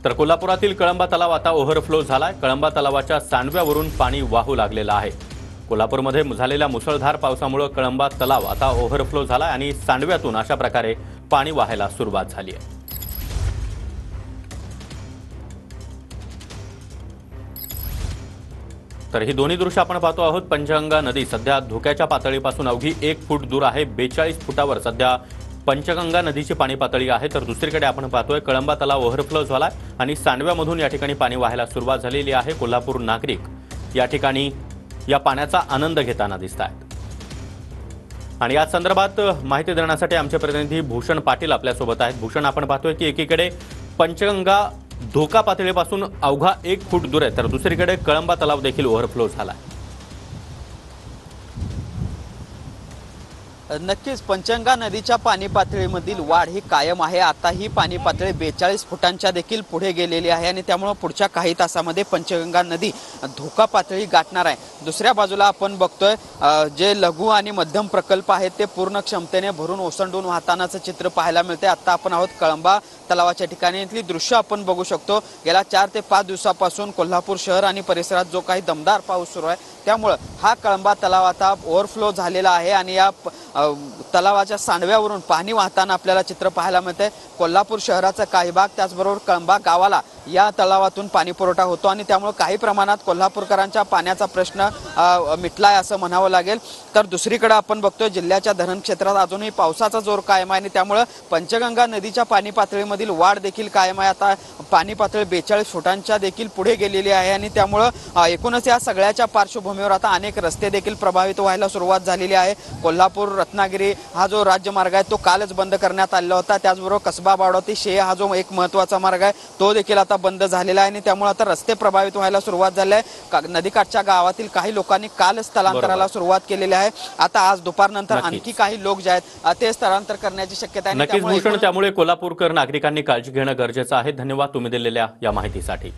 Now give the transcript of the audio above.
तर कोल्हापुरातील कळंबा तलाव आता ओव्हरफ्लो झालाय। कळंबा तलावाच्या सांडव्यावरून पाणी वाहू लागलेलं आहे। कोल्हापूरमध्ये झालेल्या मुसळधार पावसामुळे कळंबा तलाव आता ओव्हरफ्लो झालाय आणि सांडव्यातून अशा प्रकारे पाणी वाहायला सुरुवात झाली आहे। तर ही दोन्ही दृश्य आपण पाहतो आहोत। पंचगंगा नदी सध्या धोक्याच्या पातळीपासून अवघी 1 फूट दूर आहे। 42 फुटावर सध्या पंचगंगा नदीची पाणी पातळी आहे। तर दुसरीकडे आपण पाहतोय कळंबा तलाव ओव्हरफ्लो झालाय आणि सांडव्यामधून या ठिकाणी पाणी वाहायला सुरुवात झालेली आहे। कोल्हापूर नागरिक या ठिकाणी या पाण्याचा आनंद घेताना दिसतात आणि या संदर्भात माहिती देण्यासाठी आमचे प्रतिनिधी भूषण पाटील आपल्यासोबत आहेत। भूषण, आपण पाहतोय की एकीकडे पंचगंगा धोका पातळीपासून अवघा 1 फूट दूर आहे, तर दुसरीकडे कळंबा तलाव देखील ओव्हरफ्लो झाला। नक्कीच पंचगंगा नदीच्या पाणी पातळीमधील वाढ ही कायम आहे। आता ही पाणी पातळी 42 फुटांच्या देखील पुढे गेलेली आहे आणि त्यामुळे पुढच्या काही तासामध्ये पंचगंगा नदी धोका पातळी गाठणार आहे। दुसऱ्या बाजूला आपण बघतोय जे लघु आणि मध्यम प्रकल्प आहेत ते पूर्ण क्षमतेने भरून ओसंडून वाहतानाचं चित्र पाहायला मिळते। आता आपण आहोत कळंबा तलावाच्या ठिकाणी। इथली दृश्य आपण बघू शकतो। गेल्या 4 ते 5 दिवसापासून कोल्हापूर शहर आणि परिसरात जो काही दमदार पाऊस सुरू आहे त्यामुळे हा कळंबा तलाव आता ओव्हरफ्लो झालेला आहे आणि या तलावाच्या सांडव्यावरून पाणी वाहताना आपल्याला चित्र पाहायला मिळते। कोल्हापूर शहराचा काही भाग त्याचबरोबर कळंबा गावाला या तलावातून पाणी पुरवठा होतो आणि त्यामुळे काही प्रमाणात कोल्हापूरकरांच्या पाण्याचा प्रश्न मिटलाय असं म्हणावं लागेल। तर दुसरीकडे आपण बघतोय जिल्ह्याच्या धरण क्षेत्रात अजूनही पावसाचा जोर कायम आहे आणि त्यामुळे पंचगंगा नदीच्या पाणी पातळीमधील वाढ देखील कायम आहे। आता पाणी पातळी 42 फुटांच्या देखील पुढे गेलेली आहे आणि त्यामुळे एकूणच या सगळ्याच्या पार्श्वभूमीवर आता अनेक रस्ते देखील प्रभावित व्हायला सुरुवात झालेली आहे। कोल्हापूर रत्नागिरी हा जो राज्यमार्ग आहे तो कालच बंद करण्यात आलेला होता। त्याचबरोबर कसबा बावडा शे हा जो एक महत्त्वाचा मार्ग आहे तो देखील आता बंद झालेला आहे आणि त्यामुळे आता रस्ते प्रभावित व्हायला सुरुवात झाली आहे। नदीकाठच्या गावातील काही लोकांनी काल स्थलांतराला सुरुवात केलेली आहे। आता आज दुपारनंतर आणखी काही लोक जे आहेत ते स्थलांतर करण्याची शक्यता आहे। नक्कीच भूषण, त्यामुळे कोल्हापूरकर नागरिकांनी काळजी घेणं गरजेचं आहे। धन्यवाद तुम्ही दिलेल्या या माहितीसाठी।